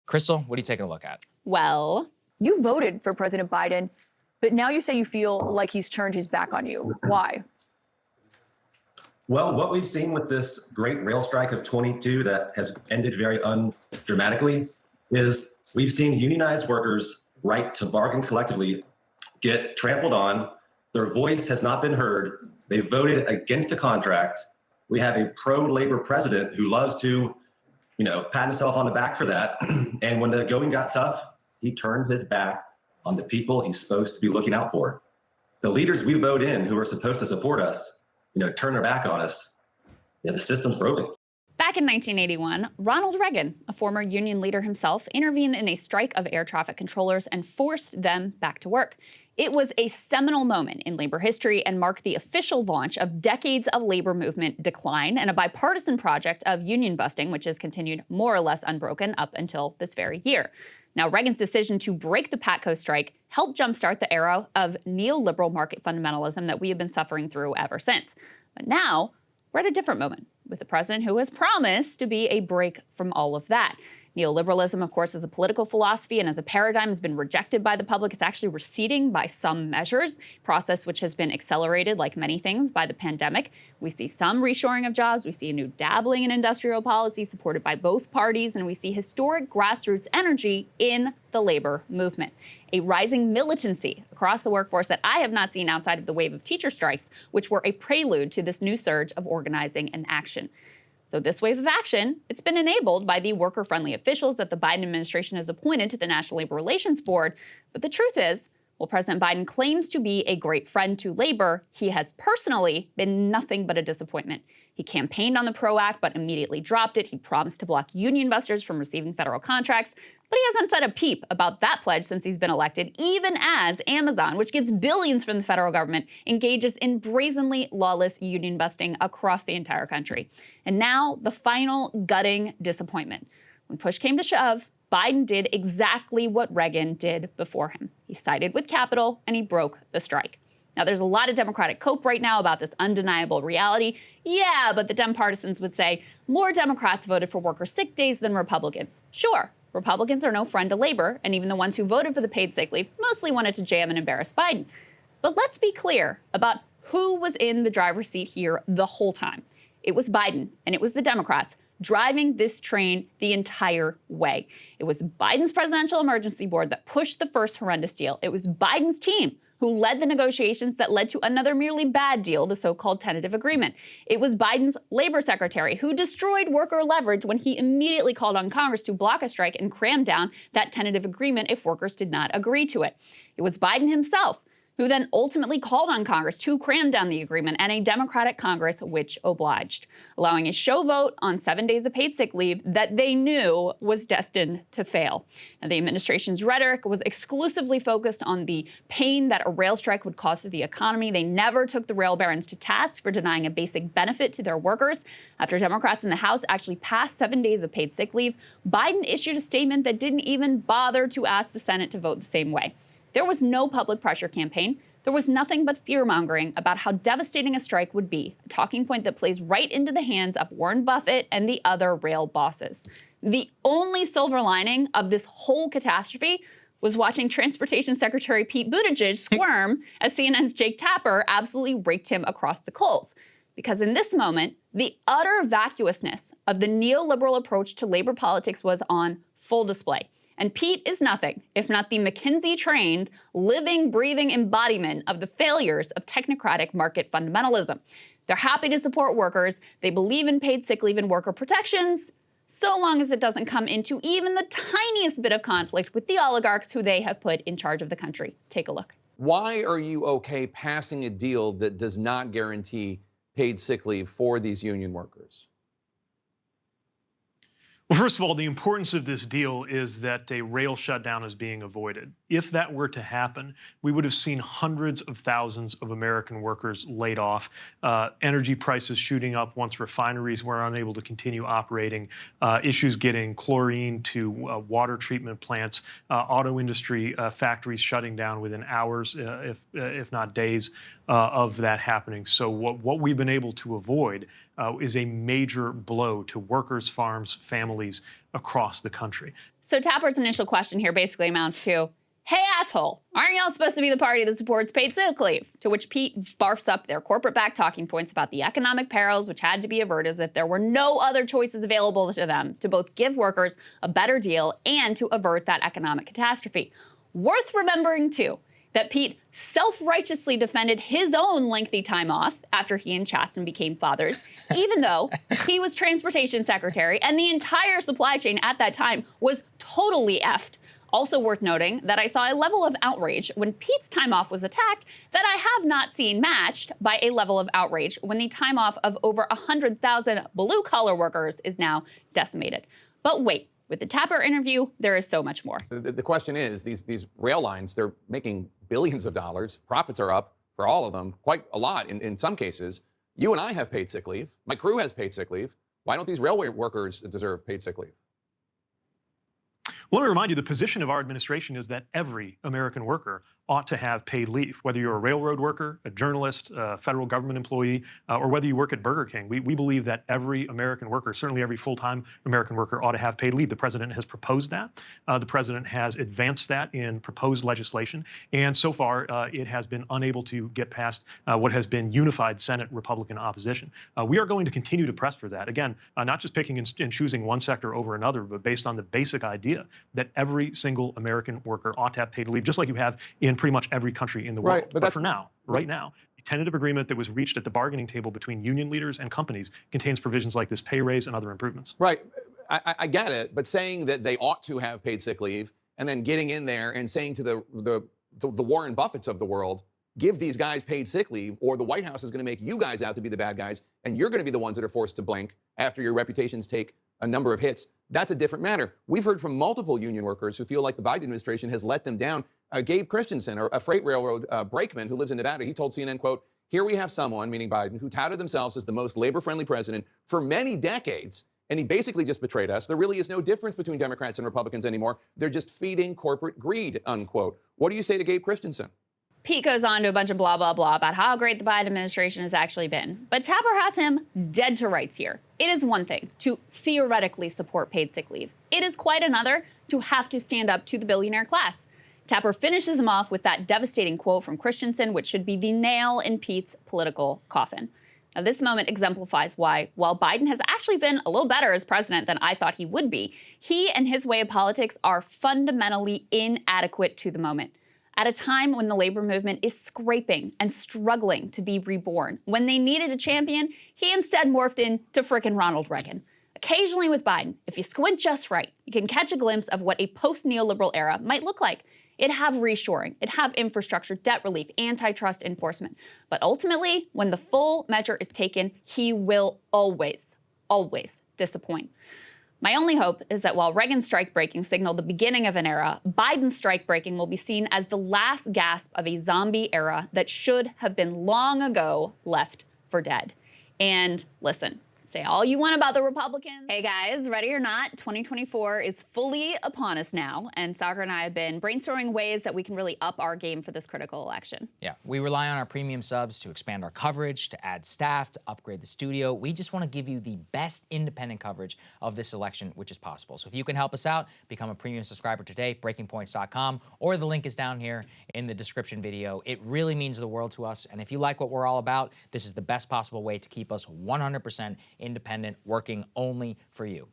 Krystal, what are you taking a look at? Well, you voted for President Biden, but now you say you feel like he's turned his back on you. Why? Well, what we've seen with this great rail strike of 22 that has ended very undramatically is we've seen unionized workers' right to bargain collectively get trampled on. Their voice has not been heard. They voted against a contract. We have a pro-labor president who loves to, pat himself on the back for that. And when the going got tough, he turned his back on the people he's supposed to be looking out for. The leaders we vote in who are supposed to support us, turn their back on us. The system's broken. Back in 1981, Ronald Reagan, a former union leader himself, intervened in a strike of air traffic controllers and forced them back to work. It was a seminal moment in labor history and marked the official launch of decades of labor movement decline and a bipartisan project of union busting, which has continued more or less unbroken up until this very year. Now, Reagan's decision to break the PATCO strike helped jumpstart the era of neoliberal market fundamentalism that we have been suffering through ever since. But now, we're at a different moment with a president who has promised to be a break from all of that. Neoliberalism, of course, as a political philosophy and as a paradigm has been rejected by the public. It's actually receding by some measures, process which has been accelerated, like many things, by the pandemic. We see some reshoring of jobs. We see a new dabbling in industrial policy supported by both parties, and we see historic grassroots energy in the labor movement. A rising militancy across the workforce that I have not seen outside of the wave of teacher strikes, which were a prelude to this new surge of organizing and action. So this wave of action, it's been enabled by the worker-friendly officials that the Biden administration has appointed to the National Labor Relations Board. But the truth is, while President Biden claims to be a great friend to labor, he has personally been nothing but a disappointment. He campaigned on the PRO Act, but immediately dropped it. He promised to block union busters from receiving federal contracts, but he hasn't said a peep about that pledge since he's been elected, even as Amazon, which gets billions from the federal government, engages in brazenly lawless union busting across the entire country. And now, the final gutting disappointment. When push came to shove, Biden did exactly what Reagan did before him. He sided with capital and he broke the strike. Now, there's a lot of Democratic cope right now about this undeniable reality. Yeah, but the Dem partisans would say more Democrats voted for worker sick days than Republicans. Sure, Republicans are no friend to labor, and even the ones who voted for the paid sick leave mostly wanted to jam and embarrass Biden. But let's be clear about who was in the driver's seat here the whole time. It was Biden, and it was the Democrats driving this train the entire way. It was Biden's presidential emergency board that pushed the first horrendous deal. It was Biden's team who led the negotiations that led to another merely bad deal, the so-called tentative agreement. It was Biden's labor secretary who destroyed worker leverage when he immediately called on Congress to block a strike and cram down that tentative agreement if workers did not agree to it. It was Biden himself who then ultimately called on Congress to cram down the agreement, and a Democratic Congress which obliged, allowing a show vote on 7 days of paid sick leave that they knew was destined to fail. And the administration's rhetoric was exclusively focused on the pain that a rail strike would cause to the economy. They never took the rail barons to task for denying a basic benefit to their workers. After Democrats in the House actually passed 7 days of paid sick leave, Biden issued a statement that didn't even bother to ask the Senate to vote the same way. There was no public pressure campaign. There was nothing but fear-mongering about how devastating a strike would be, a talking point that plays right into the hands of Warren Buffett and the other rail bosses. The only silver lining of this whole catastrophe was watching Transportation Secretary Pete Buttigieg squirm as CNN's Jake Tapper absolutely raked him across the coals. Because in this moment, the utter vacuousness of the neoliberal approach to labor politics was on full display. And Pete is nothing if not the McKinsey-trained, living, breathing embodiment of the failures of technocratic market fundamentalism. They're happy to support workers. They believe in paid sick leave and worker protections, so long as it doesn't come into even the tiniest bit of conflict with the oligarchs who they have put in charge of the country. Take a look. Why are you okay passing a deal that does not guarantee paid sick leave for these union workers? Well, first of all, the importance of this deal is that a rail shutdown is being avoided. If that were to happen, we would have seen hundreds of thousands of American workers laid off, energy prices shooting up once refineries were unable to continue operating, issues getting chlorine to water treatment plants, auto industry factories shutting down within hours, if not days, of that happening. So what we've been able to avoid is a major blow to workers, farms, families across the country. So Tapper's initial question here basically amounts to, hey, asshole, aren't y'all supposed to be the party that supports paid sick leave? To which Pete barfs up their corporate-backed talking points about the economic perils which had to be averted as if there were no other choices available to them to both give workers a better deal and to avert that economic catastrophe. Worth remembering, too, that Pete self-righteously defended his own lengthy time off after he and Chasten became fathers, even though he was Transportation Secretary and the entire supply chain at that time was totally effed. Also worth noting that I saw a level of outrage when Pete's time off was attacked that I have not seen matched by a level of outrage when the time off of over 100,000 blue-collar workers is now decimated. But wait, with the Tapper interview, there is so much more. The question is, these rail lines, they're making billions of dollars. Profits are up for all of them, quite a lot in some cases. You and I have paid sick leave. My crew has paid sick leave. Why don't these railway workers deserve paid sick leave? Well, let me remind you, the position of our administration is that every American worker ought to have paid leave, whether you're a railroad worker, a journalist, a federal government employee, or whether you work at Burger King. We believe that every American worker, certainly every full-time American worker, ought to have paid leave. The president has proposed that. The president has advanced that in proposed legislation. And so far, it has been unable to get past what has been unified Senate Republican opposition. We are going to continue to press for that. Again, not just picking and choosing one sector over another, but based on the basic idea that every single American worker ought to have paid leave, just like you have in pretty much every country in the world. Right, but for now, right now, the tentative agreement that was reached at the bargaining table between union leaders and companies contains provisions like this pay raise and other improvements. Right. I get it, but saying that they ought to have paid sick leave and then getting in there and saying to the Warren Buffetts of the world, give these guys paid sick leave, or the White House is going to make you guys out to be the bad guys, and you're going to be the ones that are forced to blink after your reputations take a number of hits. That's a different matter. We've heard from multiple union workers who feel like the Biden administration has let them down. Gabe Christensen, a freight railroad brakeman who lives in Nevada, he told CNN, quote, here we have someone, meaning Biden, who touted themselves as the most labor-friendly president for many decades, and he basically just betrayed us. There really is no difference between Democrats and Republicans anymore. They're just feeding corporate greed, unquote. What do you say to Gabe Christensen? Pete goes on to a bunch of blah, blah, blah about how great the Biden administration has actually been. But Tapper has him dead to rights here. It is one thing to theoretically support paid sick leave. It is quite another to have to stand up to the billionaire class. Tapper finishes him off with that devastating quote from Christensen, which should be the nail in Pete's political coffin. Now, this moment exemplifies why, while Biden has actually been a little better as president than I thought he would be, he and his way of politics are fundamentally inadequate to the moment. At a time when the labor movement is scraping and struggling to be reborn, when they needed a champion, he instead morphed into frickin' Ronald Reagan. Occasionally with Biden, if you squint just right, you can catch a glimpse of what a post-neoliberal era might look like. It'd have reshoring, it'd have infrastructure, debt relief, antitrust enforcement. But ultimately, when the full measure is taken, he will always, always disappoint. My only hope is that while Reagan's strike-breaking signaled the beginning of an era, Biden's strike-breaking will be seen as the last gasp of a zombie era that should have been long ago left for dead. And listen, say all you want about the Republicans. Hey guys, ready or not, 2024 is fully upon us now, and Soccer and I have been brainstorming ways that we can really up our game for this critical election. Yeah, we rely on our premium subs to expand our coverage, to add staff, to upgrade the studio. We just want to give you the best independent coverage of this election, which is possible. So if you can help us out, become a premium subscriber today, breakingpoints.com, or the link is down here in the description video. It really means the world to us, and if you like what we're all about, this is the best possible way to keep us 100% independent, working only for you.